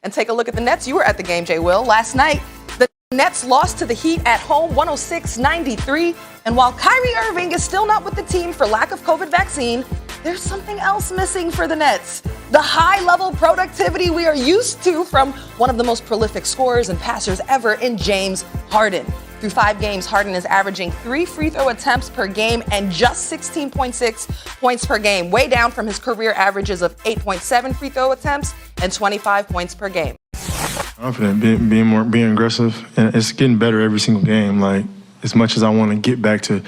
and take a look at the Nets. You were at the game, Jay Will. Last night, the Nets lost to the Heat at home 106-93. And while Kyrie Irving is still not with the team for lack of COVID vaccine, there's something else missing for the Nets. The high-level productivity we are used to from one of the most prolific scorers and passers ever in James Harden. Through 5 games, Harden is averaging 3 free throw attempts per game and just 16.6 points per game, way down from his career averages of 8.7 free throw attempts and 25 points per game. Confident, being aggressive, and it's getting better every single game. Like, as much as I want to get back to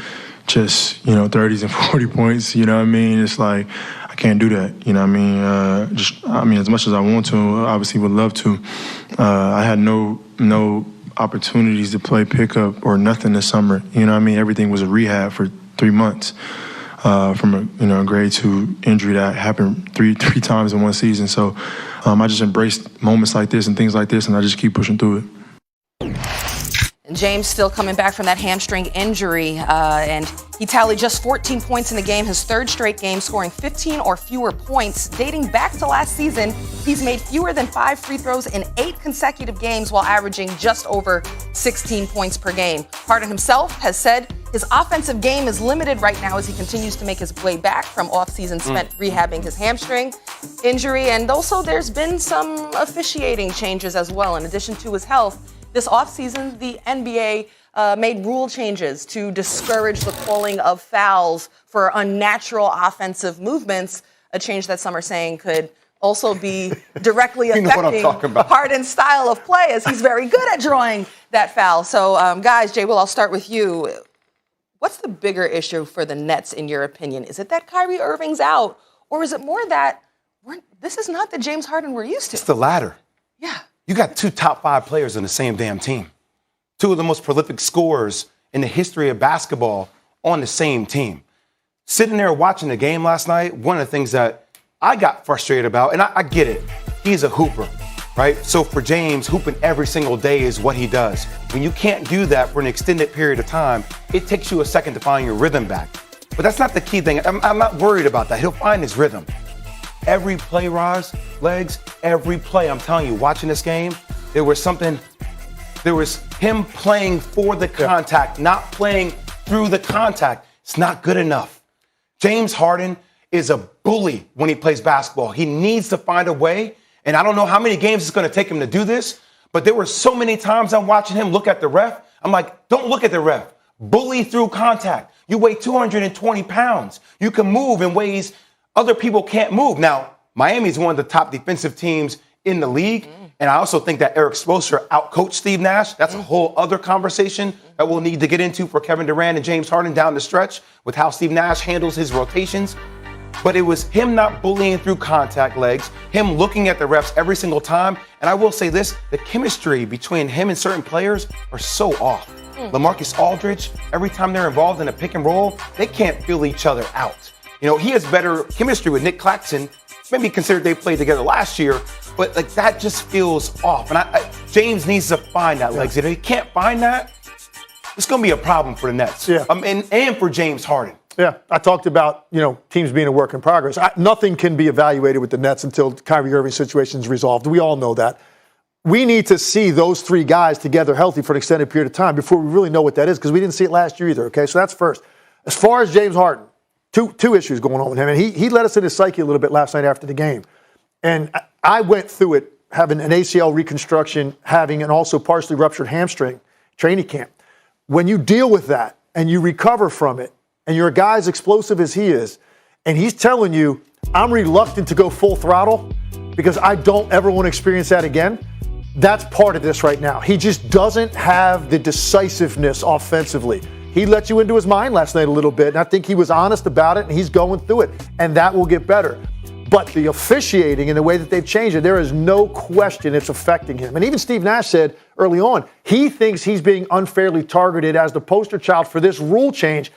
just, 30s and 40 points, you know what I mean? It's like, I can't do that, you know what I mean? As much as I want to, obviously would love to. I had no opportunities to play pickup or nothing this summer, you know what I mean? Everything was a rehab for 3 months from a grade 2 injury that happened three times in one season. So I just embraced moments like this and things like this, and I just keep pushing through it. James still coming back from that hamstring injury, and he tallied just 14 points in the game, his 3rd straight game, scoring 15 or fewer points. Dating back to last season, he's made fewer than 5 free throws in 8 consecutive games while averaging just over 16 points per game. Harden himself has said his offensive game is limited right now as he continues to make his way back from off-season spent rehabbing his hamstring injury. And also there's been some officiating changes as well. In addition to his health, this offseason, the NBA made rule changes to discourage the calling of fouls for unnatural offensive movements, a change that some are saying could also be directly affecting Harden's style of play, as he's very good at drawing that foul. So, guys, Jay Will, I'll start with you. What's the bigger issue for the Nets, in your opinion? Is it that Kyrie Irving's out, or is it more that this is not the James Harden we're used to? It's the latter. Yeah. You got 2 top 5 players on the same damn team. 2 of the most prolific scorers in the history of basketball on the same team. Sitting there watching the game last night, one of the things that I got frustrated about, and I get it, he's a hooper, right? So for James, hooping every single day is what he does. When you can't do that for an extended period of time, it takes you a second to find your rhythm back. But that's not the key thing. I'm not worried about that. He'll find his rhythm. Every play, Legs, every play, I'm telling you, watching this game, there was him playing for the contact, not playing through the contact. It's not good enough. James Harden is a bully when he plays basketball. He needs to find a way, and I don't know how many games it's going to take him to do this, but there were so many times I'm watching him look at the ref. I'm like, don't look at the ref. Bully through contact. You weigh 220 pounds. You can move in ways other people can't move. Now, Miami's one of the top defensive teams in the league, and I also think that Eric Spoelstra outcoached Steve Nash. That's a whole other conversation that we'll need to get into for Kevin Durant and James Harden down the stretch with how Steve Nash handles his rotations. But it was him not bullying through contact, Legs, him looking at the refs every single time. And I will say this, the chemistry between him and certain players are so off. LaMarcus Aldridge, every time they're involved in a pick and roll, they can't feel each other out. He has better chemistry with Nick Claxton. Maybe considered they played together last year, but that just feels off. And James needs to find that, Legs. If he can't find that, it's going to be a problem for the Nets. Yeah. And for James Harden. Yeah, I talked about, teams being a work in progress. Nothing can be evaluated with the Nets until Kyrie Irving's situation is resolved. We all know that. We need to see those 3 guys together healthy for an extended period of time before we really know what that is, because we didn't see it last year either, okay? So that's first. As far as James Harden, two issues going on with him. And he let us in his psyche a little bit last night after the game. And I went through it, having an ACL reconstruction, having an also partially ruptured hamstring training camp. When you deal with that and you recover from it, and you're a guy as explosive as he is, and he's telling you, I'm reluctant to go full throttle because I don't ever want to experience that again, that's part of this right now. He just doesn't have the decisiveness offensively. He let you into his mind last night a little bit, and I think he was honest about it, and he's going through it, and that will get better. But the officiating and the way that they've changed it, there is no question it's affecting him. And even Steve Nash said early on, he thinks he's being unfairly targeted as the poster child for this rule change,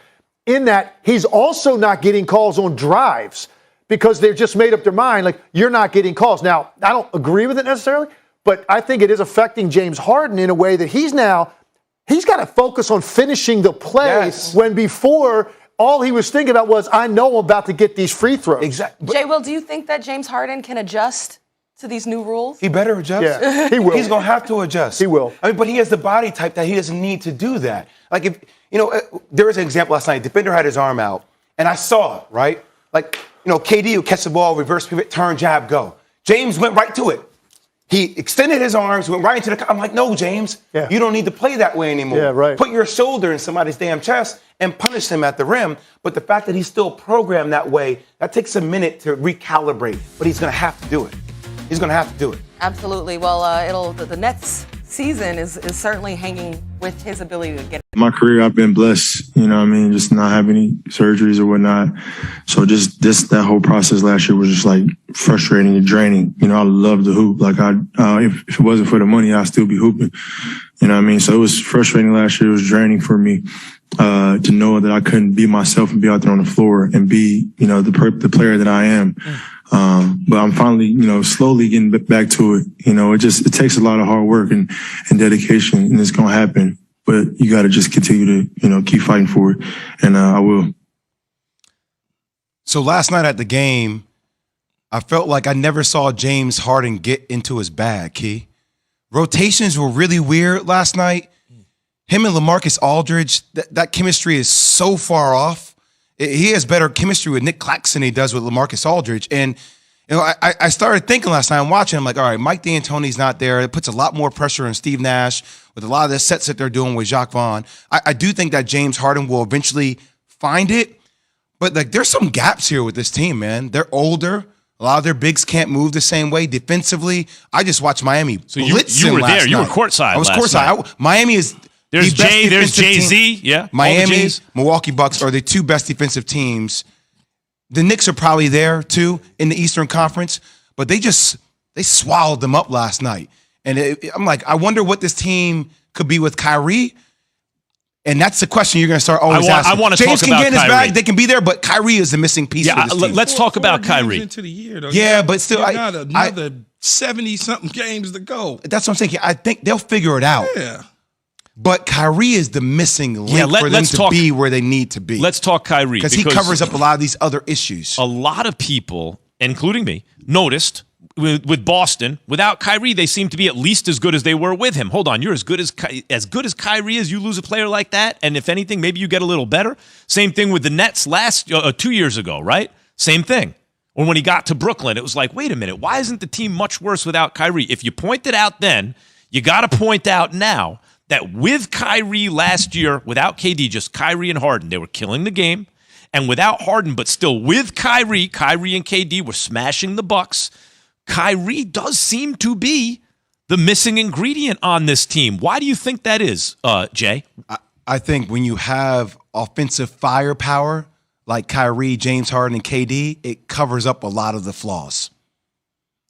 in that he's also not getting calls on drives because they've just made up their mind, like, you're not getting calls. Now, I don't agree with it necessarily, but I think it is affecting James Harden in a way that he's got to focus on finishing the play when before all he was thinking about was, I know I'm about to get these free throws. Exactly. Jay Will, do you think that James Harden can adjust to these new rules? He better adjust. Yeah, he will. He's going to have to adjust. He will. I mean, but he has the body type that he doesn't need to do that. Like, if, there was an example last night. Defender had his arm out, and I saw it, right? Like, KD would catch the ball, reverse pivot, turn, jab, go. James went right to it. He extended his arms, went right into the. I'm like, no, James, you don't need to play that way anymore. Yeah, right. Put your shoulder in somebody's damn chest and punish them at the rim. But the fact that he's still programmed that way, that takes a minute to recalibrate. But he's going to have to do it. He's going to have to do it. Absolutely. Well, the Nets season is certainly hanging with his ability to get it. My career, I've been blessed, just not having any surgeries or whatnot. So just that whole process last year was just like frustrating and draining. I love to hoop. Like if it wasn't for the money, I'd still be hooping. So it was frustrating last year. It was draining for me to know that I couldn't be myself and be out there on the floor and be, the player that I am. But I'm finally, slowly getting back to it. It takes a lot of hard work and dedication, and it's going to happen. But you got to just continue to, keep fighting for it. And I will. So last night at the game, I felt like I never saw James Harden get into his bag, Key. Rotations were really weird last night. Him and LaMarcus Aldridge, that chemistry is so far off. He has better chemistry with Nick Claxton than he does with LaMarcus Aldridge. And I started thinking last night, I'm watching, I'm like, all right, Mike D'Antoni's not there. It puts a lot more pressure on Steve Nash with a lot of the sets that they're doing with Jacques Vaughn. I do think that James Harden will eventually find it. But there's some gaps here with this team, man. They're older. A lot of their bigs can't move the same way defensively. I just watched Miami blitz you were there. Night. You were courtside. I was last courtside. night. Miami is There's the best Jay. There's defensive Jay-Z. team. Yeah. Miami, Milwaukee Bucks are the two best defensive teams. The Knicks are probably there too in the Eastern Conference, but they swallowed them up last night. And I'm like, I wonder what this team could be with Kyrie. And that's the question you're going to start always asking. I want to James talk can about get in his Kyrie. bag. They can be there, but Kyrie is the missing piece for this team. Let's talk about Kyrie. Into the year, though. Yeah, but still, you got another 70-something games to go. That's what I'm saying. I think they'll figure it out. Yeah. But Kyrie is the missing link for them to be where they need to be. Let's talk Kyrie. Because he covers up a lot of these other issues. A lot of people, including me, noticed with Boston, without Kyrie, they seem to be at least as good as they were with him. Hold on, you're as good as Kyrie is. You lose a player like that, and if anything, maybe you get a little better. Same thing with the Nets 2 years ago, right? Same thing. Or when he got to Brooklyn, it was like, wait a minute, why isn't the team much worse without Kyrie? If you pointed out then, you got to point out now that with Kyrie last year, without KD, just Kyrie and Harden, they were killing the game. And without Harden, but still with Kyrie and KD were smashing the Bucks. Kyrie does seem to be the missing ingredient on this team. Why do you think that is, Jay? I think when you have offensive firepower like Kyrie, James Harden, and KD, it covers up a lot of the flaws.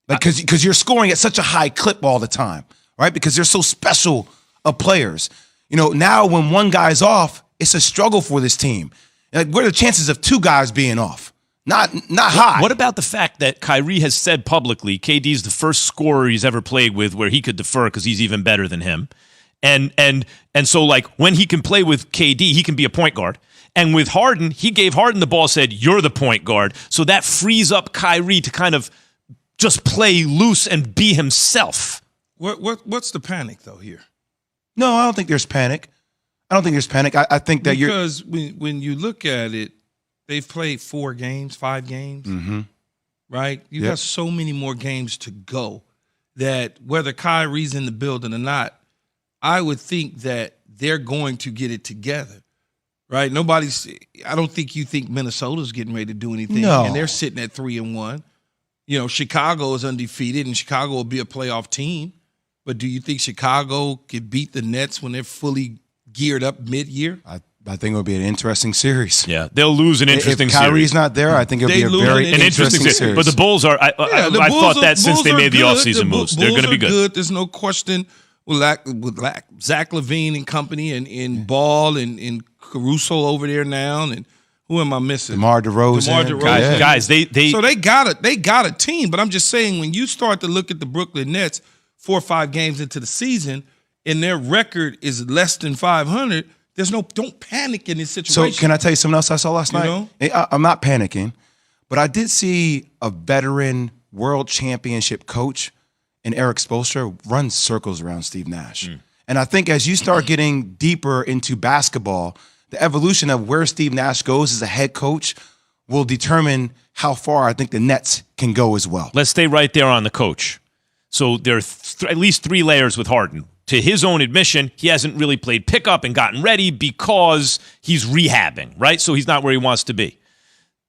Because you're scoring at such a high clip all the time, right? Because they're so special of players. Now when one guy's off, it's a struggle for this team. What are the chances of two guys being off? Not high. What about the fact that Kyrie has said publicly KD's the first scorer he's ever played with where he could defer because he's even better than him? And so when he can play with KD, he can be a point guard. And with Harden, he gave Harden the ball, said, you're the point guard. So that frees up Kyrie to kind of just play loose and be himself. What's the panic, though, here? No, I don't think there's panic. I think that because when you look at it, they've played 5 games, right? You got so many more games to go that whether Kyrie's in the building or not, I would think that they're going to get it together, right? I don't think you think Minnesota's getting ready to do anything. No. And they're sitting at 3-1. Chicago is undefeated, and Chicago will be a playoff team. But do you think Chicago could beat the Nets when they're fully geared up mid-year? I think it'll be an interesting series. Yeah, they'll lose an interesting series. If Kyrie's not there, I think it'll be a very interesting series. But the Bulls are, I thought that since they made the offseason moves. They're going to be good. There's no question with Zach LaVine and company and Ball and Caruso over there now. And who am I missing? DeMar DeRozan. Guys, So they got a team. But I'm just saying, when you start to look at the Brooklyn Nets 4 or 5 games into the season and their record is less than 500, don't panic in this situation. So can I tell you something else I saw last night? I'm not panicking, but I did see a veteran world championship coach in Eric Spoelstra runs circles around Steve Nash. And I think as you start getting deeper into basketball, the evolution of where Steve Nash goes as a head coach will determine how far I think the Nets can go as well. Let's stay right there on the coach. So there are at least 3 layers with Harden. To his own admission, he hasn't really played pickup and gotten ready because he's rehabbing, right? So he's not where he wants to be.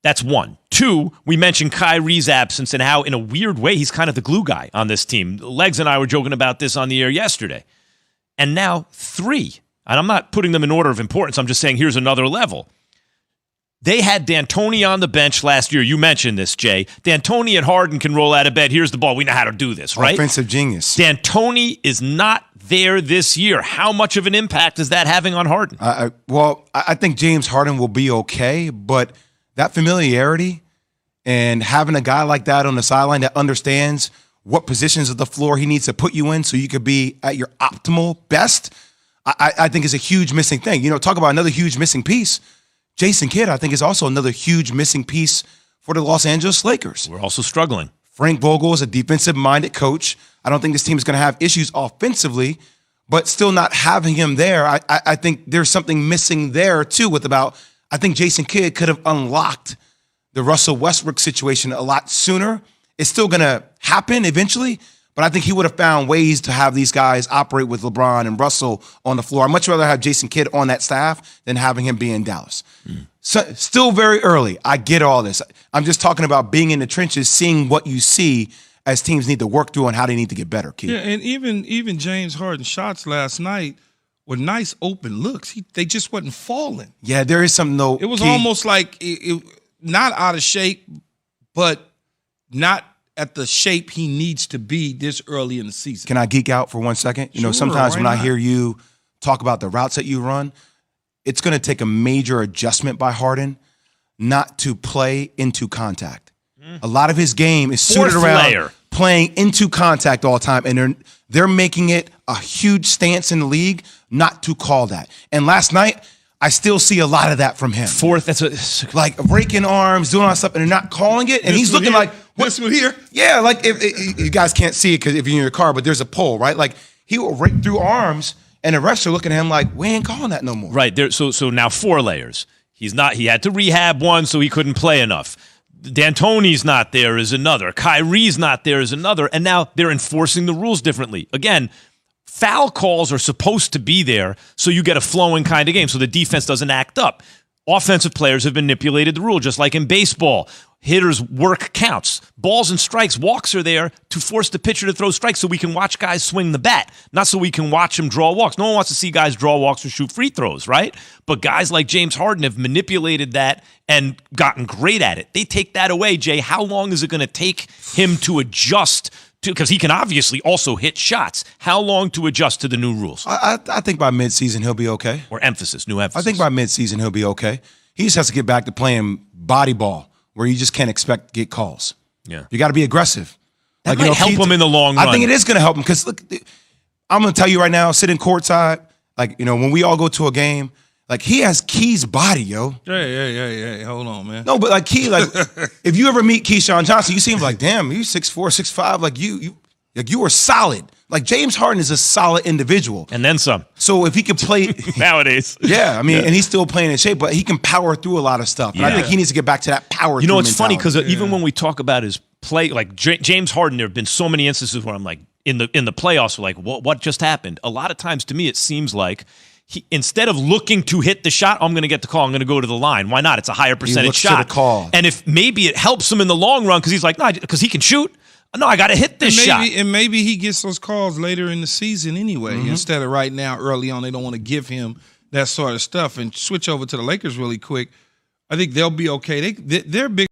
That's 1. 2, we mentioned Kyrie's absence and how, in a weird way, he's kind of the glue guy on this team. Legs and I were joking about this on the air yesterday. And now 3, and I'm not putting them in order of importance. I'm just saying here's another level. They had D'Antoni on the bench last year. You mentioned this, Jay. D'Antoni and Harden can roll out of bed. Here's the ball. We know how to do this, right? Offensive genius. D'Antoni is not there this year. How much of an impact is that having on Harden? I think James Harden will be okay, but that familiarity and having a guy like that on the sideline that understands what positions of the floor he needs to put you in so you could be at your optimal best, I think is a huge missing thing. You know, talk about another huge missing piece. Jason Kidd, I think, is also another huge missing piece for the Los Angeles Lakers. We're also struggling. Frank Vogel is a defensive-minded coach. I don't think this team is going to have issues offensively, but still not having him there, I think there's something missing there, too, I think Jason Kidd could have unlocked the Russell Westbrook situation a lot sooner. It's still going to happen eventually, but I think he would have found ways to have these guys operate with LeBron and Russell on the floor. I'd much rather have Jason Kidd on that staff than having him be in Dallas. So, still very early. I get all this. I'm just talking about being in the trenches, seeing what you see as teams need to work through and how they need to get better, Keith. Yeah, and even James Harden's shots last night were nice open looks. They just wasn't falling. Yeah, there is something, though. It was almost like it not out of shape, but not at the shape he needs to be this early in the season. Can I geek out for 1 second? You know, sometimes when I hear you talk about the routes that you run, it's going to take a major adjustment by Harden not to play into contact. A lot of his game is suited around playing into contact all the time, and they're making it a huge stance in the league not to call that. And last night, I still see a lot of that from him. Like breaking arms, doing all that stuff, and they're not calling it. And he's looking like, this one here? Yeah, like if you guys can't see it because if you're in your car, but there's a pole, right? Like he will rake through arms, and the refs are looking at him like, we ain't calling that no more. Right. There. So now 4 layers. He had to rehab 1, so he couldn't play enough. D'Antoni's not there is another. Kyrie's not there is another. And now they're enforcing the rules differently. Again, foul calls are supposed to be there so you get a flowing kind of game so the defense doesn't act up. Offensive players have manipulated the rule, just like in baseball. Hitters' work counts. Balls and strikes, walks are there to force the pitcher to throw strikes so we can watch guys swing the bat, not so we can watch them draw walks. No one wants to see guys draw walks or shoot free throws, right? But guys like James Harden have manipulated that and gotten great at it. They take that away, Jay. How long is it going to take him to adjust to, because he can obviously also hit shots. How long to adjust to the new rules? I think by midseason he'll be okay. Or new emphasis. I think by midseason he'll be okay. He just has to get back to playing body ball, where you just can't expect to get calls. Yeah, you got to be aggressive. That might help him in the long run. I think it is going to help him because look, I'm going to tell you right now, sitting courtside, like when we all go to a game, like he has Key's body, yo. Yeah. Hold on, man. No, but like Key, like if you ever meet Keyshawn Johnson, you see him like, damn, he's 6'4", 6'5", like you are solid. Like James Harden is a solid individual. And then some. So if he could play nowadays. Yeah, I mean, and he's still playing in shape, but he can power through a lot of stuff. And I think he needs to get back to that power. You know, it's funny because even when we talk about his play, like James Harden, there have been so many instances where I'm like, in the playoffs, we're like, what just happened? A lot of times to me, it seems like instead of looking to hit the shot, I'm going to get the call. I'm going to go to the line. Why not? It's a higher percentage shot. To the call. And if maybe it helps him in the long run because he's like, no, because he can shoot. No, I got to hit this shot. And maybe he gets those calls later in the season anyway, instead of right now, early on. They don't want to give him that sort of stuff. And switch over to the Lakers really quick. I think they'll be okay. They're big.